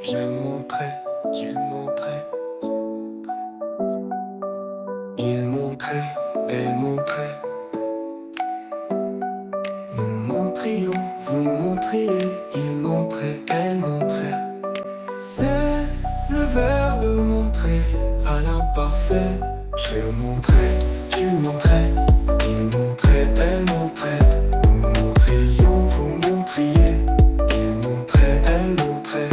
J'ai montré, tu montrais. Il montrait, elle montrait. Nous montrions, vous montriez. Il montrait, elle montrait. C'est le verbe montrer à l'imparfait. Je montrais, tu montrais. Il montrait, elle montrait. Nous montrions, vous montriez. Il montrait, elle montrait.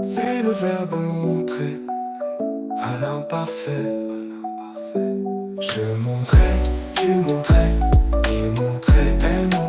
C'est le verbe montrer à l'imparfait. Je montrais, tu montrais. Il montrait, elle montrait.